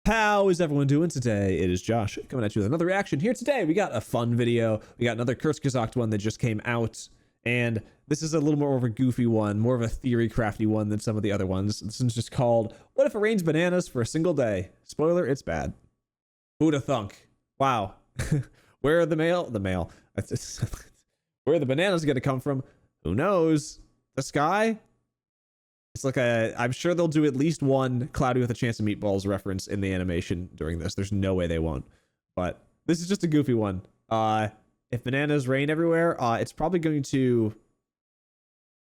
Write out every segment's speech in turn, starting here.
How is everyone doing today? It is Josh coming at you with another reaction. Here today, we got a fun video. We got another Kurzgesagt one that just came out. And this is a little more of a goofy one, more of a theory crafty one than some of the other ones. This one's just called, What If It Rains Bananas for a Single Day? Spoiler, it's bad. Who'da thunk? Wow. Where are the mail? Where are the bananas going to come from? Who knows? The sky? It's like I'm sure they'll do at least one Cloudy with a Chance of Meatballs reference in the animation during this. There's no way they won't. But this is just a goofy one. If bananas rain everywhere, it's probably going to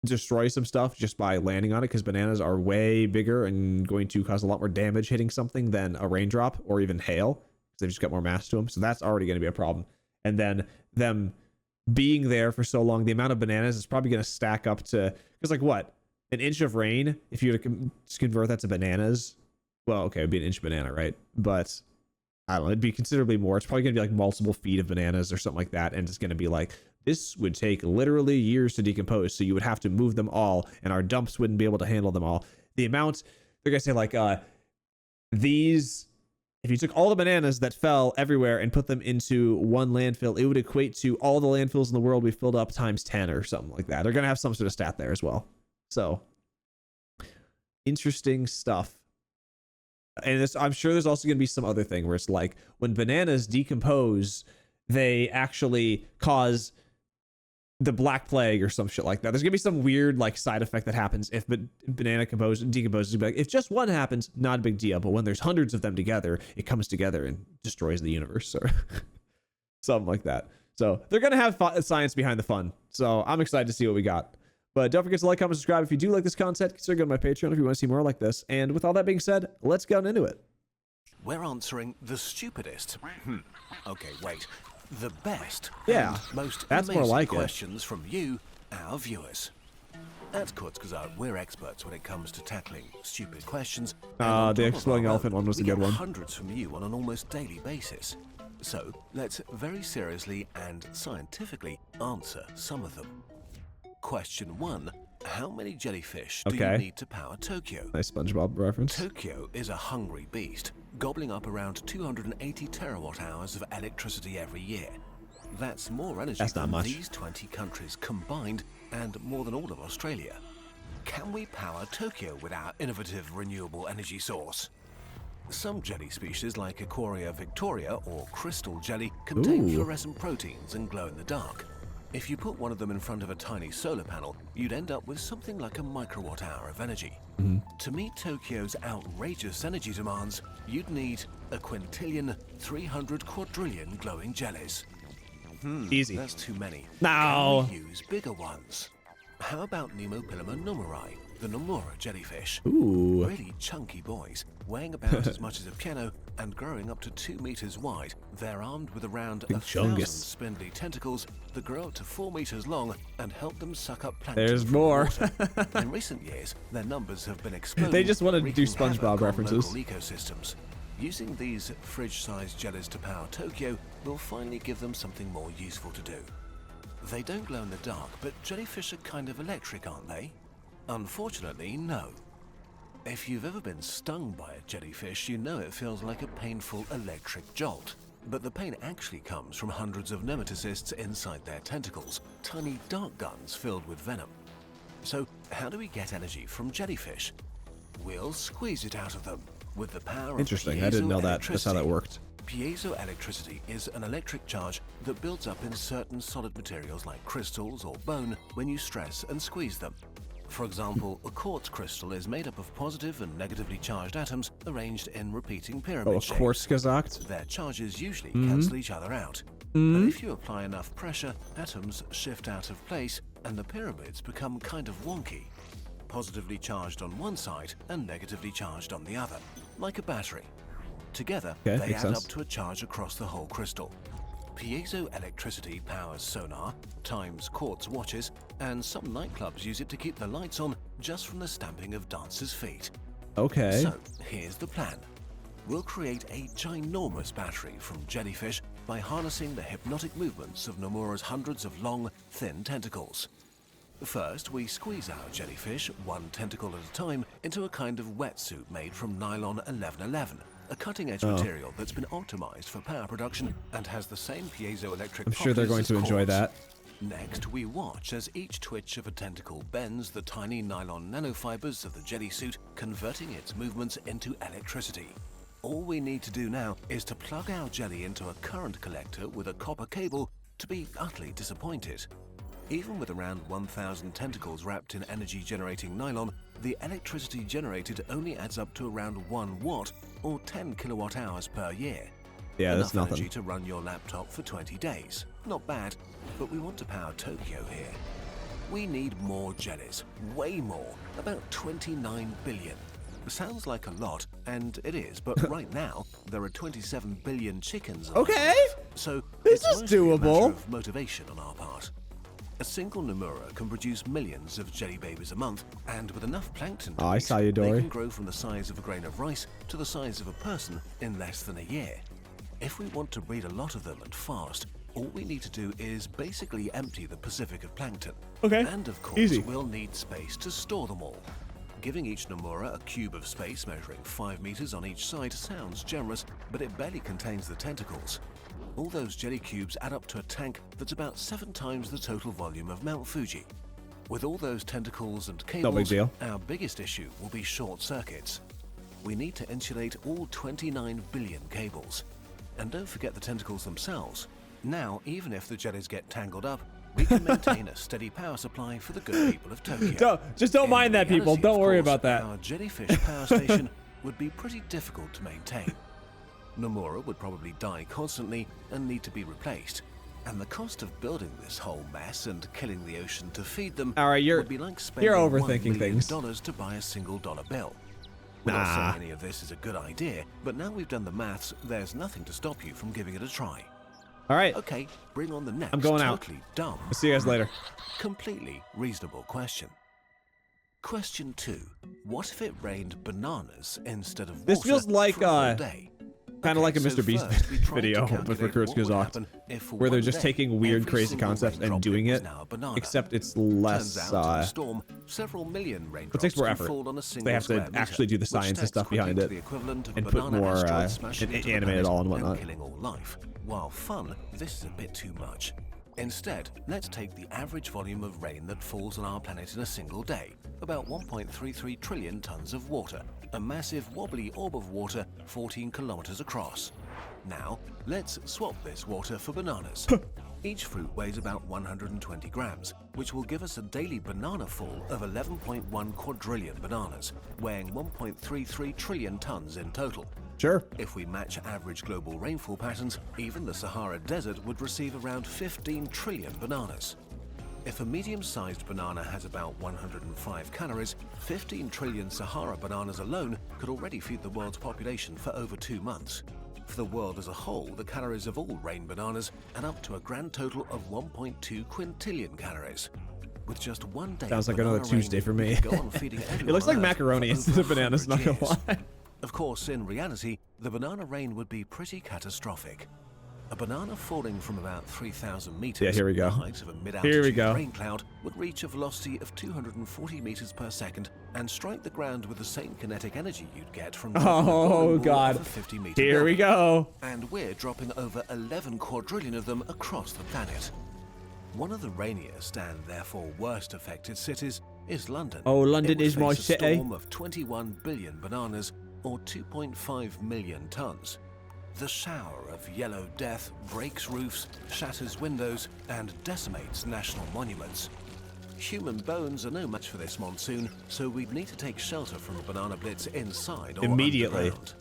destroy some stuff just by landing on it, because bananas are way bigger and going to cause a lot more damage hitting something than a raindrop or even hail, because they've just got more mass to them. So that's already going to be a problem. And then them being there for so long, the amount of bananas is probably going to stack up to, because like what? An inch of rain, if you were to convert that to bananas, well, okay, it'd be an inch banana, right? But I don't know, it'd be considerably more. It's probably gonna be like multiple feet of bananas or something like that, and it's gonna be like, this would take literally years to decompose, so you would have to move them all, and our dumps wouldn't be able to handle them all. The amount, they're gonna say like, these, if you took all the bananas that fell everywhere and put them into one landfill, it would equate to all the landfills in the world we filled up times 10 or something like that. They're gonna have some sort of stat there as well. So interesting stuff. And I'm sure there's also going to be some other thing where it's like when bananas decompose, they actually cause the Black Plague or some shit like that. There's going to be some weird like side effect that happens if banana decomposes. Like, if just one happens, not a big deal. But when there's hundreds of them together, it comes together and destroys the universe or something like that. So they're going to have science behind the fun. So I'm excited to see what we got. But don't forget to like, comment, subscribe. If you do like this content, consider going to my Patreon if you want to see more like this. And with all that being said, let's get into it. We're answering the stupidest. Okay, wait. The best. Yeah, and most that's amazing more like questions from you, our viewers. At Kurzgesagt, we're experts when it comes to tackling stupid questions. The exploding elephant one was a good one. Hundreds from you on an almost daily basis. So let's very seriously and scientifically answer some of them. Question 1. How many jellyfish do you need to power Tokyo? Nice SpongeBob reference. Tokyo is a hungry beast, gobbling up around 280 terawatt hours of electricity every year. That's more energy than these 20 countries combined, and more than all of Australia. Can we power Tokyo with our innovative renewable energy source? Some jelly species like Aquaria victoria or crystal jelly contain fluorescent proteins and glow in the dark. If you put one of them in front of a tiny solar panel, you'd end up with something like a microwatt hour of energy. To meet Tokyo's outrageous energy demands, you'd need a quintillion, 300 quadrillion glowing jellies. Easy. That's too many. No. Can we use bigger ones? How about Nemopilema nomuri, the Nomura jellyfish? Ooh. Really chunky boys, weighing about as much as a piano and growing up to 2 meters wide. They're armed with around 1,000 spindly tentacles that grow up to 4 meters long and help them suck up plankton. There's more. In recent years, their numbers have been exploding. They just want to do SpongeBob references. Ecosystems. Using these fridge-sized jellies to power Tokyo will finally give them something more useful to do. They don't glow in the dark, but jellyfish are kind of electric, aren't they? Unfortunately, no. If you've ever been stung by a jellyfish, you know it feels like a painful electric jolt. But the pain actually comes from hundreds of nematocysts inside their tentacles, tiny dart guns filled with venom. So how do we get energy from jellyfish? We'll squeeze it out of them with the power of Interesting, I didn't know that. That's how that worked. Piezoelectricity is an electric charge that builds up in certain solid materials like crystals or bone when you stress and squeeze them. For example, a quartz crystal is made up of positive and negatively charged atoms arranged in repeating pyramid shapes. Kurzgesagt? Their charges usually cancel each other out. But if you apply enough pressure, atoms shift out of place and the pyramids become kind of wonky. Positively charged on one side and negatively charged on the other, like a battery. Together, they add up to a charge across the whole crystal. Piezoelectricity powers sonar, times quartz watches, and some nightclubs use it to keep the lights on just from the stamping of dancers' feet. Okay. So, here's the plan. We'll create a ginormous battery from jellyfish by harnessing the hypnotic movements of Nomura's hundreds of long, thin tentacles. First, we squeeze our jellyfish, one tentacle at a time, into a kind of wetsuit made from nylon 1111, a cutting-edge material that's been optimized for power production and has the same piezoelectric I'm sure they're going to enjoy that. Next, we watch as each twitch of a tentacle bends the tiny nylon nanofibers of the jelly suit, converting its movements into electricity. All we need to do now is to plug our jelly into a current collector with a copper cable to be utterly disappointed. Even with around 1,000 tentacles wrapped in energy-generating nylon, the electricity generated only adds up to around 1 watt or 10 kilowatt hours per year. Yeah, Enough that's nothing. energy to run your laptop for 20 days. Not bad, but we want to power Tokyo here. We need more jellies, way more, about 29 billion. Sounds like a lot, and it is, but right now there are 27 billion chickens. Okay, so this it's is mostly a matter doable. of motivation on our part. A single Nomura can produce millions of jelly babies a month, and with enough plankton to I eat, saw you, they Dory. can grow from the size of a grain of rice to the size of a person in less than a year. If we want to breed a lot of them and fast, all we need to do is basically empty the Pacific of plankton. Okay, And of course, easy. we'll need space to store them all. Giving each Nomura a cube of space measuring 5 meters on each side sounds generous, but it barely contains the tentacles. All those jelly cubes add up to a tank that's about 7 times the total volume of Mount Fuji. With all those tentacles and cables, No big deal. our biggest issue will be short circuits. We need to insulate all 29 billion cables. And don't forget the tentacles themselves. Now, even if the jellies get tangled up, we can maintain a steady power supply for the good people of Tokyo. Don't mind that, people. reality, Don't of worry course, about that. Our jellyfish power station would be pretty difficult to maintain. Nomura would probably die constantly and need to be replaced. And the cost of building this whole mess and killing the ocean to feed them All right, would be like spending you're $1 overthinking million things. to buy a single dollar bill. We're not saying any of this is a good idea, but now we've done the maths, there's nothing to stop you from giving it a try. All right, Okay, bring on the next I'm going out. totally dumb, I'll see you guys later. completely reasonable question. Question 2. What if it rained bananas instead of This water feels like, for a whole day? Kind of like a so Mr. Beast first we tried to video, but for calculate what would Kurzgesagt, happen if for where they're one just day taking weird, every crazy single concepts and raindrop doing was it, now a banana. except it's Turns less. out, in a storm, several million raindrops It takes more can effort. fall on a So single they have square to meter, actually do the which science and stacks stuff quickly behind to it, the equivalent of and a put banana more asteroid smashing into the animate it planet all and whatnot. killing all life. While fun, this is a bit too much. Instead, let's take the average volume of rain that falls on our planet in a single day, about 1.33 trillion tons of water, a massive wobbly orb of water 14 kilometers across. Now, let's swap this water for bananas. Each fruit weighs about 120 grams, which will give us a daily banana fall of 11.1 quadrillion bananas, weighing 1.33 trillion tons in total. Sure. If we match average global rainfall patterns, even the Sahara Desert would receive around 15 trillion bananas. If a medium-sized banana has about 105 calories, 15 trillion Sahara bananas alone could already feed the world's population for over 2 months. For the world as a whole, the calories of all rain bananas add up to a grand total of 1.2 quintillion calories. With just one day Sounds of like another banana rain, Tuesday for we me. could go on feeding It everyone looks like on Earth macaroni for instead over of bananas, not 100 gonna years. lie. Of course, in reality, the banana rain would be pretty catastrophic. A banana falling from about 3,000 meters, Yeah, here we go. the height of a Here we mid-altitude go. rain cloud, would reach a velocity of 240 meters per second and strike the ground with the same kinetic energy you'd get from dropping a Oh, bowling ball God. off a 50-meter Here we building. go. And we're dropping over 11 quadrillion of them across the planet. One of the rainiest and therefore worst affected cities is London. Oh, London It would is my face a city. storm of 21 billion bananas, or 2.5 million tons. The shower of yellow death breaks roofs, shatters windows, and decimates national monuments. Human bones are no match for this monsoon, so we'd need to take shelter from a banana blitz inside or Immediately. underground.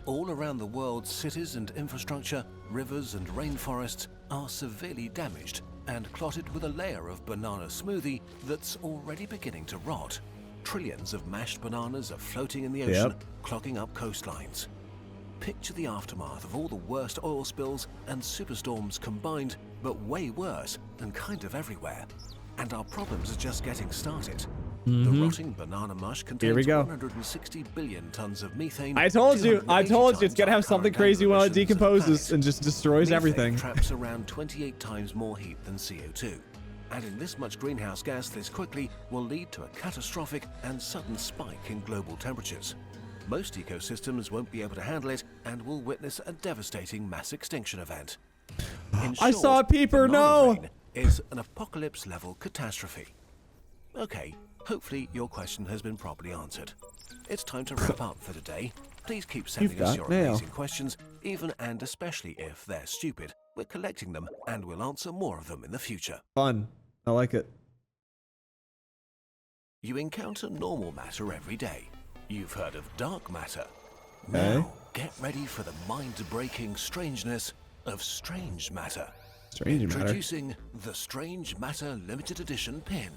All around the world, cities and infrastructure, rivers and rainforests are severely damaged and clotted with a layer of banana smoothie that's already beginning to rot. Trillions of mashed bananas are floating in the ocean, clogging up coastlines. Picture the aftermath of all the worst oil spills and superstorms combined, but way worse and kind of everywhere. And our problems are just getting started. The rotting banana mush contains go. 160 billion tons of methane. I told you 280 it's gonna have times something our crazy while it emissions of decomposes planet. and just destroys Methane everything. traps around 28 times more heat than CO2. Adding this much greenhouse gas this quickly will lead to a catastrophic and sudden spike in global temperatures. Most ecosystems won't be able to handle it and will witness a devastating mass extinction event. In I short, saw a peeper, banana no! rain is an apocalypse-level catastrophe. Okay, hopefully your question has been properly answered. It's time to wrap up for today. Please keep sending us your amazing questions, even and especially if they're stupid. We're collecting them, and we'll answer more of them in the future. Fun. I like it. You encounter normal matter every day. You've heard of dark matter. Okay. Now, get ready for the mind-breaking strangeness of strange matter. Strange matter. Introducing the Strange Matter Limited Edition pin.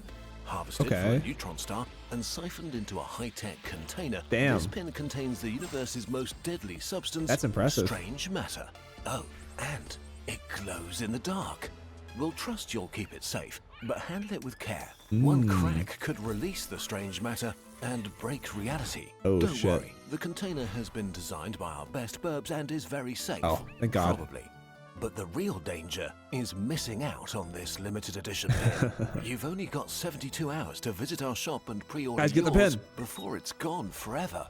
Harvested from a neutron star and siphoned into a high-tech container. Damn. This pin contains the universe's most deadly substance. That's impressive. Strange matter. Oh, and it glows in the dark. We'll trust you'll keep it safe, but handle it with care. One crack could release the strange matter and break reality. Oh, Don't shit. worry, the container has been designed by our best burbs and is very safe. Oh, thank God. Probably. But the real danger is missing out on this limited edition pin. You've only got 72 hours to visit our shop and pre-order Guys, get the yours pin. before it's gone forever.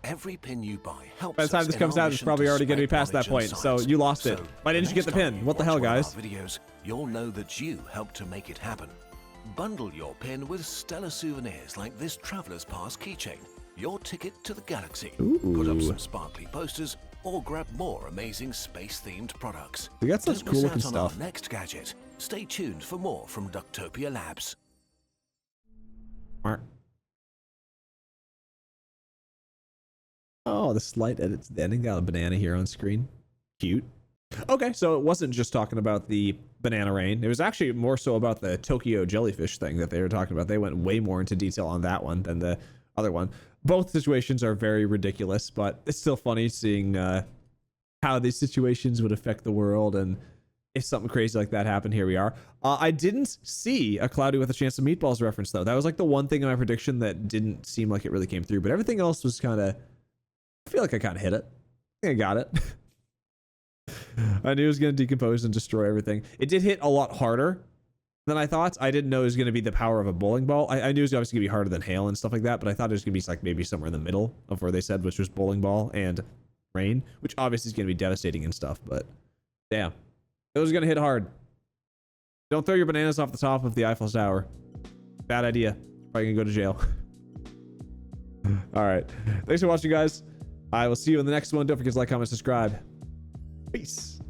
Every pin you buy helps By the time us this in comes our out, it's mission probably to already going to be spread past that knowledge point. and So science. you lost it. So Why didn't you get the next time pin? you What the watch hell, one of guys? our videos, you'll know that you helped to make it happen. Bundle your pin with stellar souvenirs like this traveler's pass keychain, your ticket to the galaxy. Put up some sparkly posters, or grab more amazing space-themed products. They got such Don't miss cool-looking out on stuff. our next gadget. Stay tuned for more from Ducktopia Labs. Oh, the slight edits the ending. Got a banana here on screen. Cute. Okay, so it wasn't just talking about the banana rain. It was actually more so about the Tokyo jellyfish thing that they were talking about. They went way more into detail on that one than the other one. Both situations are very ridiculous, but it's still funny seeing how these situations would affect the world, and if something crazy like that happened, here we are. I didn't see a Cloudy with a Chance of Meatballs reference, though. That was like the one thing in my prediction that didn't seem like it really came through, but everything else was kind of... I feel like I kind of hit it. I think I got it. I knew it was going to decompose and destroy everything. It did hit a lot harder than I thought. I didn't know it was going to be the power of a bowling ball. I knew it was obviously going to be harder than hail and stuff like that, but I thought it was going to be like maybe somewhere in the middle of where they said, which was bowling ball and rain, which obviously is going to be devastating and stuff, but damn. It was going to hit hard. Don't throw your bananas off the top of the Eiffel Tower. Bad idea. Probably going to go to jail. All right. Thanks for watching, guys. I will see you in the next one. Don't forget to like, comment, subscribe. Peace.